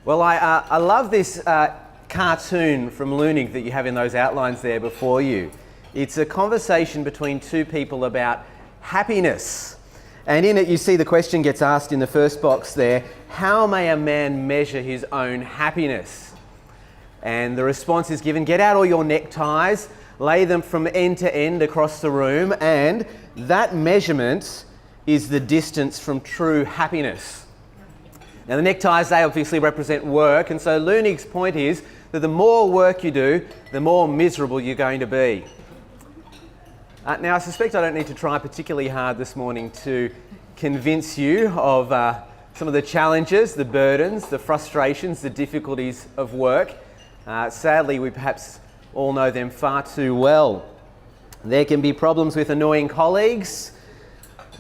Well, I love this cartoon from Loonig that you have in those outlines there before you. It's a conversation between two people about happiness. And in it you see the question gets asked in the first box there, how may a man measure his own happiness? And the response is given, get out all your neckties, lay them from end to end across the room, and that measurement is the distance from true happiness. Now the neckties, they obviously represent work, and so Loonig's point is that the more work you do, the more miserable you're going to be. Now I suspect I don't need to try particularly hard this morning to convince you of some of the challenges, the burdens, the frustrations, the difficulties of work. Sadly, we perhaps all know them far too well. There can be problems with annoying colleagues,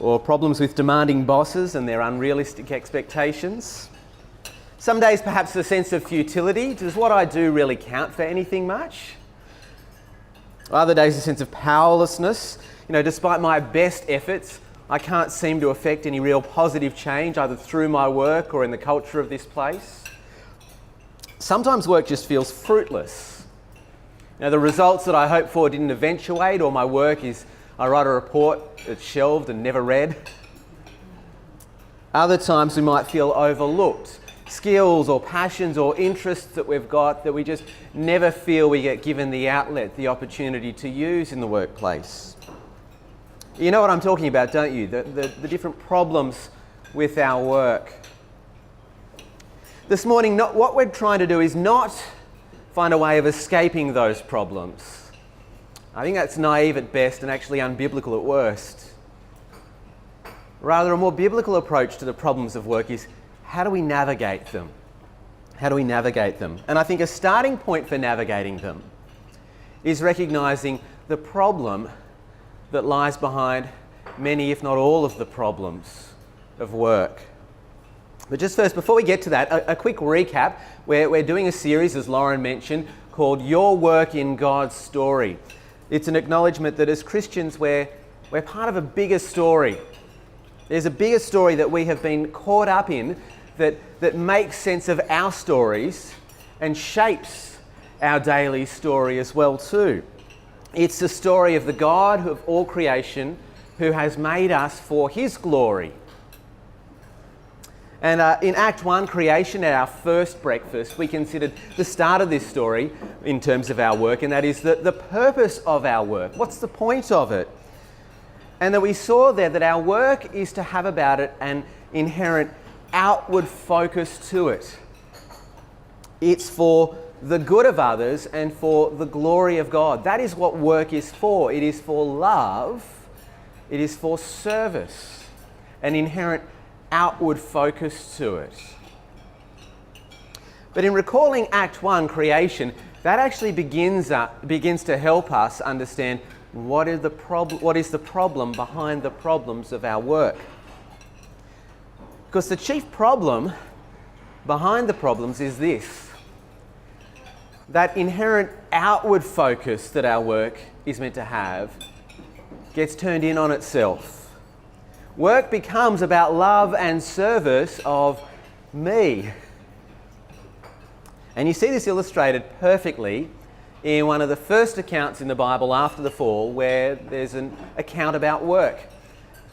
or problems with demanding bosses and their unrealistic expectations. Some days perhaps a sense of futility. Does what I do really count for anything much? Other days a sense of powerlessness. Despite my best efforts, I can't seem to affect any real positive change either through my work or in the culture of this place. Sometimes work just feels fruitless. The results that I hoped for didn't eventuate, or my work is I write a report that's shelved and never read. Other times we might feel overlooked. Skills or passions or interests that we've got that we just never feel we get given the outlet, the opportunity to use in the workplace. You know what I'm talking about, don't you? The different problems with our work. This morning, what we're trying to do is not find a way of escaping those problems. I think that's naive at best and actually unbiblical at worst. Rather, a more biblical approach to the problems of work is how do we navigate them? How do we navigate them? And I think a starting point for navigating them is recognising the problem that lies behind many, if not all, of the problems of work. But just first, before we get to that, a quick recap. We're doing a series, as Lauren mentioned, called Your Work in God's Story. It's an acknowledgement that as Christians we're part of a bigger story. There's a bigger story that we have been caught up in that makes sense of our stories and shapes our daily story as well too. It's the story of the God of all creation who has made us for His glory. And in Act 1, creation, at our first breakfast, we considered the start of this story in terms of our work, and that is the purpose of our work. What's the point of it? And that we saw there that our work is to have about it an inherent outward focus to it. It's for the good of others and for the glory of God. That is what work is for. It is for love. It is for service. An inherent outward focus to it. But in recalling Act 1, creation, that actually begins to help us understand what is the problem behind the problems of our work. Because the chief problem behind the problems is this: that inherent outward focus that our work is meant to have gets turned in on itself. Work becomes about love and service of me. And you see this illustrated perfectly in one of the first accounts in the Bible after the fall, where there's an account about work.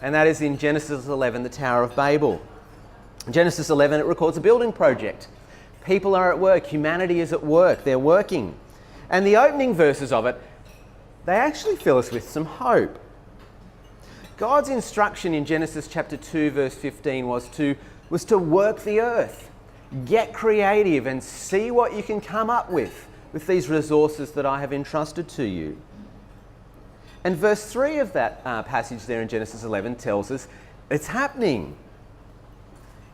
And that is in Genesis 11, the Tower of Babel. In Genesis 11, it records a building project. People are at work. Humanity is at work. They're working. And the opening verses of it, they actually fill us with some hope. God's instruction in Genesis chapter 2, verse 15 was to work the earth. Get creative and see what you can come up with these resources that I have entrusted to you. And verse 3 of that passage there in Genesis 11 tells us it's happening.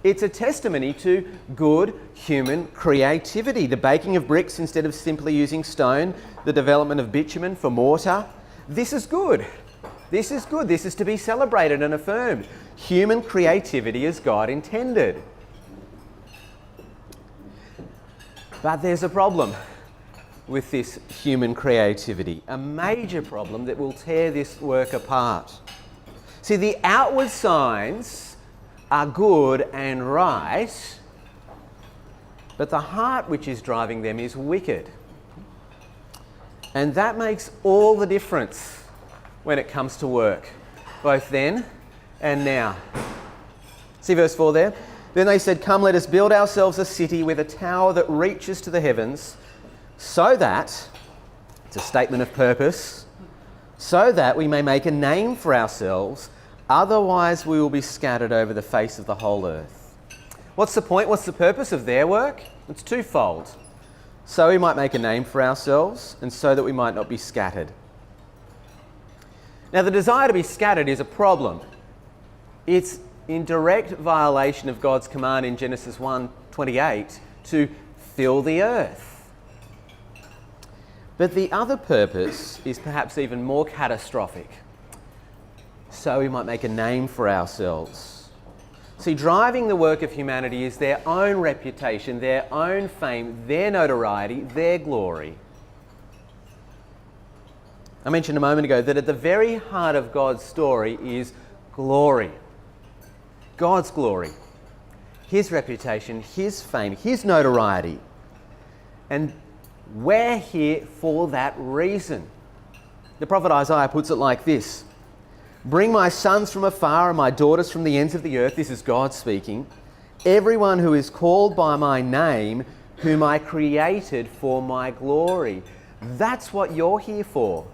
It's a testimony to good human creativity. The baking of bricks instead of simply using stone, the development of bitumen for mortar. This is good. This is good. This is to be celebrated and affirmed. Human creativity as God intended. But there's a problem with this human creativity, a major problem that will tear this work apart. See, the outward signs are good and right, but the heart which is driving them is wicked. And that makes all the difference when it comes to work, both then and now. See verse 4 there? Then they said, "Come, let us build ourselves a city with a tower that reaches to the heavens, so that," it's a statement of purpose, "so that we may make a name for ourselves, otherwise we will be scattered over the face of the whole earth." What's the point? What's the purpose of their work? It's twofold. So we might make a name for ourselves, and so that we might not be scattered. Now, the desire to be scattered is a problem. It's in direct violation of God's command in Genesis 1:28 to fill the earth. But the other purpose is perhaps even more catastrophic. So we might make a name for ourselves. See, driving the work of humanity is their own reputation, their own fame, their notoriety, their glory. I mentioned a moment ago that at the very heart of God's story is glory. God's glory. His reputation, His fame, His notoriety. And we're here for that reason. The prophet Isaiah puts it like this: "Bring my sons from afar and my daughters from the ends of the earth," this is God speaking, "everyone who is called by my name, whom I created for my glory." That's what you're here for.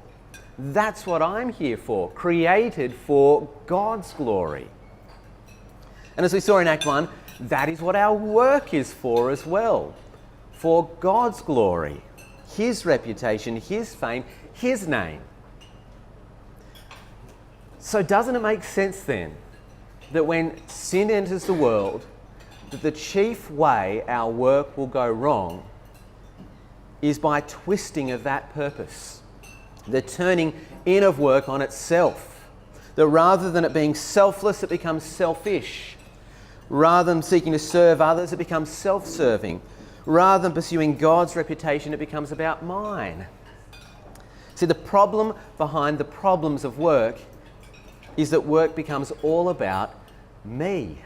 That's what I'm here for, created for God's glory. And as we saw in Act 1, that is what our work is for as well, for God's glory, His reputation, His fame, His name. So doesn't it make sense then that when sin enters the world, that the chief way our work will go wrong is by twisting of that purpose, the turning in of work on itself, that rather than it being selfless, it becomes selfish. Rather than seeking to serve others, it becomes self-serving. Rather than pursuing God's reputation, it becomes about mine. See, the problem behind the problems of work is that work becomes all about me.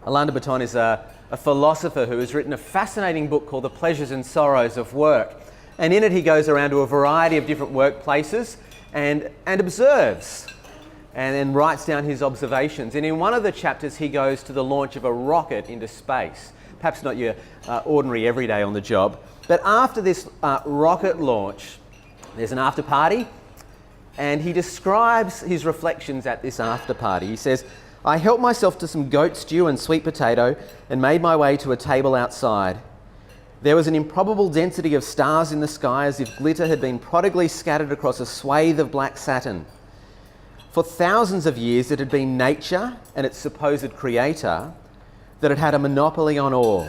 Alain de Botton is a philosopher who has written a fascinating book called The Pleasures and Sorrows of Work. And in it he goes around to a variety of different workplaces and observes and then writes down his observations. And in one of the chapters he goes to the launch of a rocket into space. Perhaps not your ordinary everyday on the job. But after this rocket launch, there's an after party. And he describes his reflections at this after party. He says, "I helped myself to some goat stew and sweet potato and made my way to a table outside. There was an improbable density of stars in the sky, as if glitter had been prodigally scattered across a swathe of black satin. For thousands of years it had been nature and its supposed creator that had had a monopoly on awe.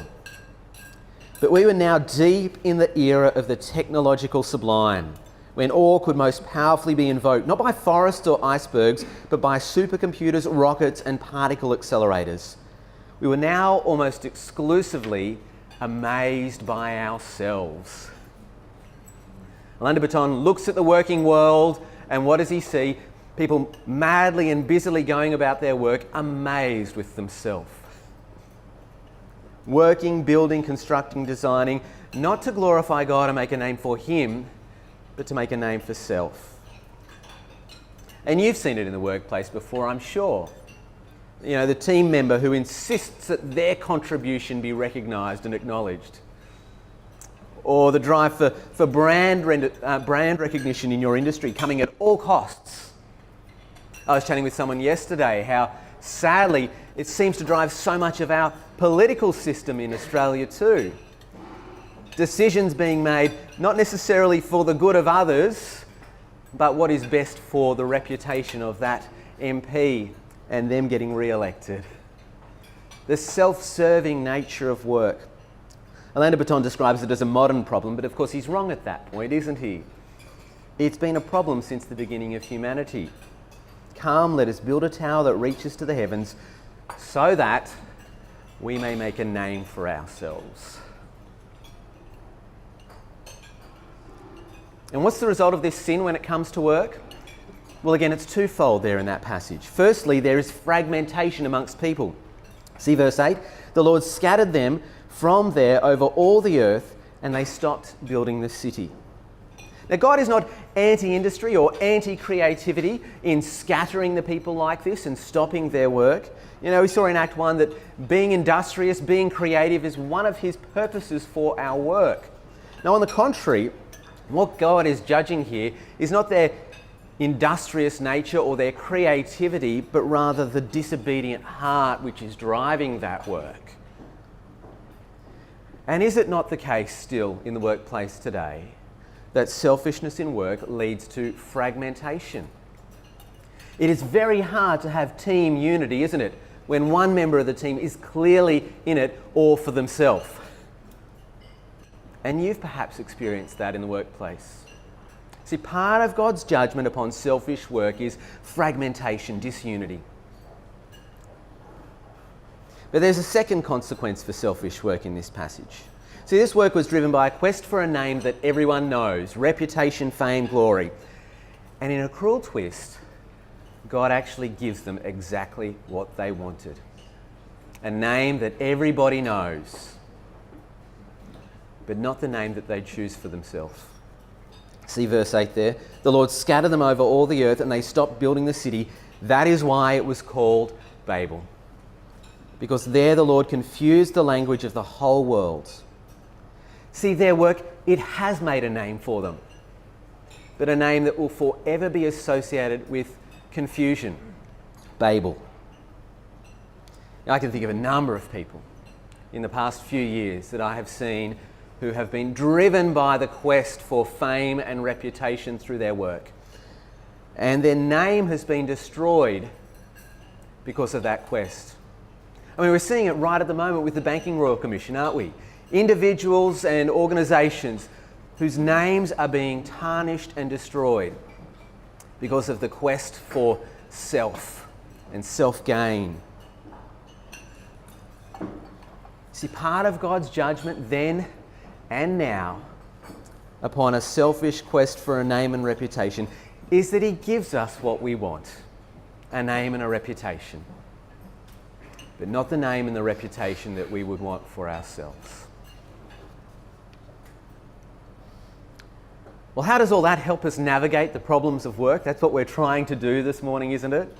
But we were now deep in the era of the technological sublime, when awe could most powerfully be invoked, not by forests or icebergs, but by supercomputers, rockets, and particle accelerators. We were now almost exclusively amazed by ourselves." Alain de Botton looks at the working world, and what does he see? People madly and busily going about their work, amazed with themselves. Working, building, constructing, designing, not to glorify God and make a name for Him, but to make a name for self. And you've seen it in the workplace before, I'm sure. You know, the team member who insists that their contribution be recognised and acknowledged. Or the drive for brand recognition in your industry coming at all costs. I was chatting with someone yesterday how sadly it seems to drive so much of our political system in Australia too. Decisions being made not necessarily for the good of others, but what is best for the reputation of that MP and them getting re-elected. The self-serving nature of work. Alain de Botton describes it as a modern problem, but of course he's wrong at that point, isn't he? It's been a problem since the beginning of humanity. Come, let us build a tower that reaches to the heavens, so that we may make a name for ourselves. And what's the result of this sin when it comes to work? Well, again, it's twofold there in that passage. Firstly, there is fragmentation amongst people. See verse 8? The Lord scattered them from there over all the earth, and they stopped building the city. Now, God is not anti-industry or anti-creativity in scattering the people like this and stopping their work. You know, we saw in Act 1 that being industrious, being creative is one of his purposes for our work. Now, on the contrary, what God is judging here is not their industrious nature or their creativity, but rather the disobedient heart which is driving that work. And is it not the case still in the workplace today that selfishness in work leads to fragmentation? It is very hard to have team unity, isn't it, when one member of the team is clearly in it all for themselves. And you've perhaps experienced that in the workplace. See, part of God's judgment upon selfish work is fragmentation, disunity. But there's a second consequence for selfish work in this passage. See, this work was driven by a quest for a name that everyone knows, reputation, fame, glory. And in a cruel twist, God actually gives them exactly what they wanted. A name that everybody knows, but not the name that they choose for themselves. See verse 8 there. The Lord scattered them over all the earth, and they stopped building the city. That is why it was called Babel. Because there the Lord confused the language of the whole world. See, their work, it has made a name for them, but a name that will forever be associated with confusion. Babel. Now, I can think of a number of people in the past few years that I have seen who have been driven by the quest for fame and reputation through their work. And their name has been destroyed because of that quest. I mean, we're seeing it right at the moment with the Banking Royal Commission, aren't we? Individuals and organisations whose names are being tarnished and destroyed because of the quest for self and self-gain. See, part of God's judgment then and now upon a selfish quest for a name and reputation is that he gives us what we want, a name and a reputation, but not the name and the reputation that we would want for ourselves. Well, how does all that help us navigate the problems of work? That's what we're trying to do this morning, isn't it?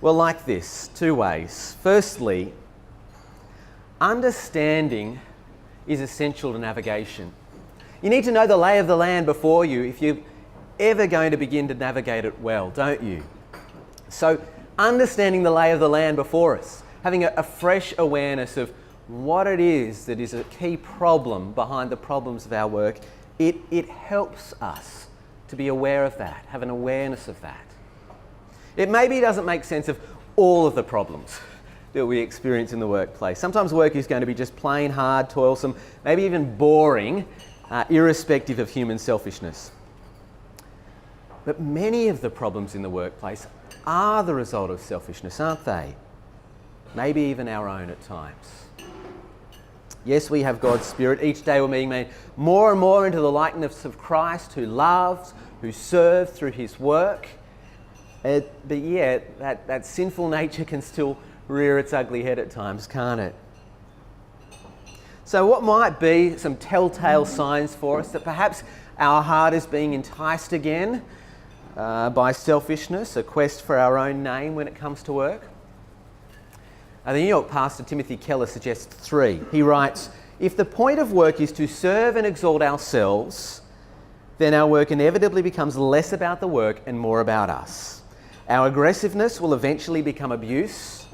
Well, like this, two ways. Firstly, understanding is essential to navigation. You need to know the lay of the land before you if you're ever going to begin to navigate it well, don't you? So, understanding the lay of the land before us, having a fresh awareness of what it is that is a key problem behind the problems of our work, it helps us to be aware of that, have an awareness of that. It maybe doesn't make sense of all of the problems that we experience in the workplace. Sometimes work is going to be just plain hard, toilsome, maybe even boring, irrespective of human selfishness. But many of the problems in the workplace are the result of selfishness, aren't they? Maybe even our own at times. Yes, we have God's Spirit. Each day we're being made more and more into the likeness of Christ, who loves, who serves through his work. But yet, that sinful nature can still rear its ugly head at times, can't it? So what might be some telltale signs for us that perhaps our heart is being enticed again by selfishness, a quest for our own name when it comes to work? The New York pastor Timothy Keller suggests 3. He writes, "If the point of work is to serve and exalt ourselves, then our work inevitably becomes less about the work and more about us. Our aggressiveness will eventually become abuse,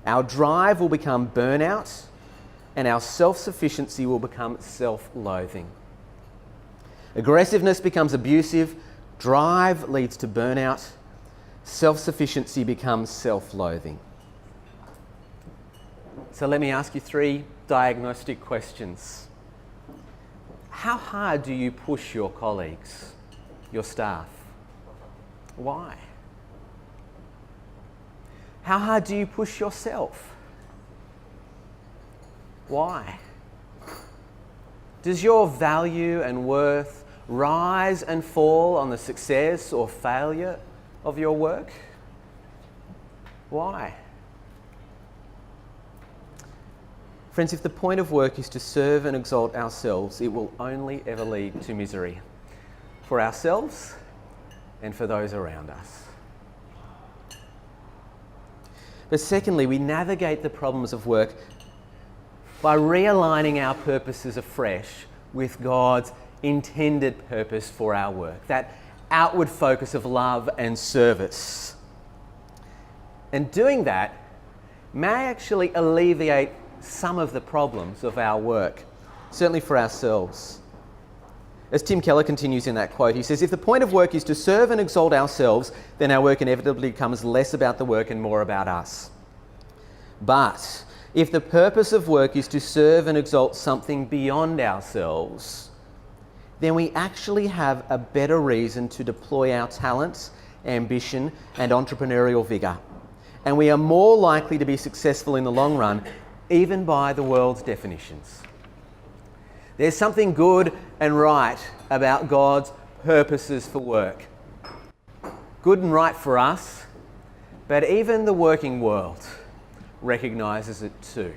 our drive will become burnout, and our self-sufficiency will become self-loathing." Aggressiveness becomes abusive, drive leads to burnout, self-sufficiency becomes self-loathing. So let me ask you 3 diagnostic questions. How hard do you push your colleagues, your staff? Why? How hard do you push yourself? Why? Does your value and worth rise and fall on the success or failure of your work? Why? Friends, if the point of work is to serve and exalt ourselves, it will only ever lead to misery for ourselves and for those around us. But secondly, we navigate the problems of work by realigning our purposes afresh with God's intended purpose for our work, that outward focus of love and service. And doing that may actually alleviate some of the problems of our work, certainly for ourselves. As Tim Keller continues in that quote, he says, if the point of work is to serve and exalt ourselves, then our work inevitably becomes less about the work and more about us. But if the purpose of work is to serve and exalt something beyond ourselves, then we actually have a better reason to deploy our talents, ambition, and entrepreneurial vigour. And we are more likely to be successful in the long run, even by the world's definitions. There's something good and right about God's purposes for work. Good and right for us, but even the working world recognises it too.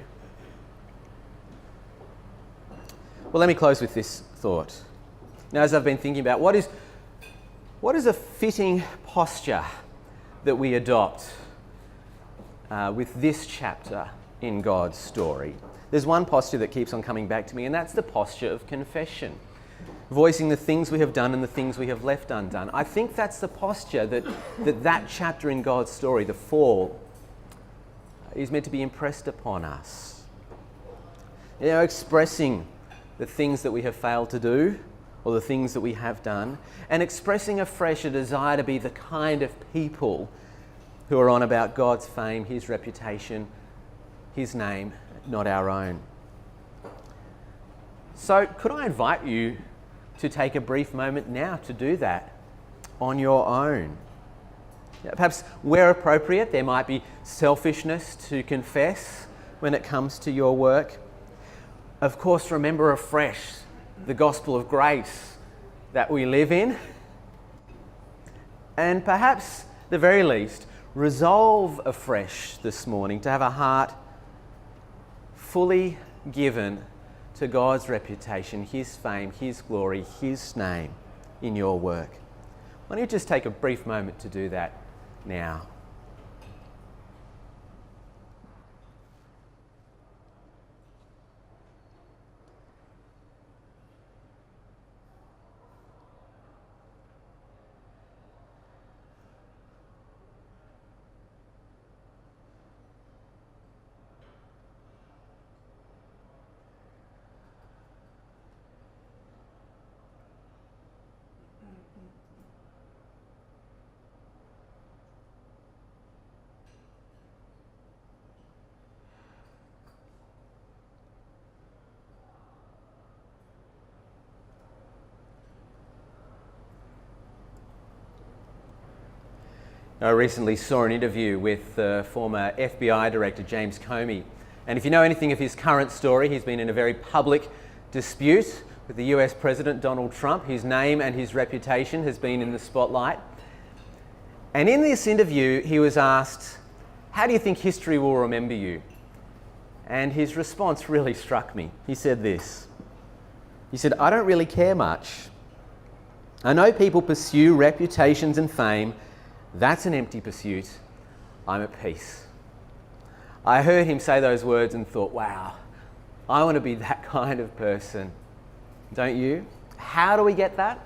Well, let me close with this thought. Now, as I've been thinking about what is a fitting posture that we adopt with this chapter in God's story, there's one posture that keeps on coming back to me, and that's the posture of confession. Voicing the things we have done and the things we have left undone. I think that's the posture that chapter in God's story, the fall, is meant to be impressed upon us. You know, expressing the things that we have failed to do or the things that we have done, and expressing afresh a desire to be the kind of people who are on about God's fame, His reputation, His name, not our own. So could I invite you to take a brief moment now to do that on your own? Perhaps where appropriate, there might be selfishness to confess when it comes to your work. Of course, remember afresh the gospel of grace that we live in. And perhaps, the very least, resolve afresh this morning to have a heart fully given to God's reputation, His fame, His glory, His name in your work. Why don't you just take a brief moment to do that now? I recently saw an interview with former FBI Director James Comey. And if you know anything of his current story, he's been in a very public dispute with the US President Donald Trump. His name and his reputation has been in the spotlight. And in this interview, he was asked, how do you think history will remember you? And his response really struck me. He said this. He said, I don't really care much. I know people pursue reputations and fame. That's an empty pursuit. I'm at peace. I heard him say those words and thought, wow, I want to be that kind of person. Don't you? How do we get that?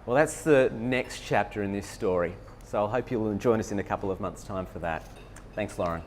Well, that's the next chapter in this story. So I hope you'll join us in a couple of months' time for that. Thanks, Lauren.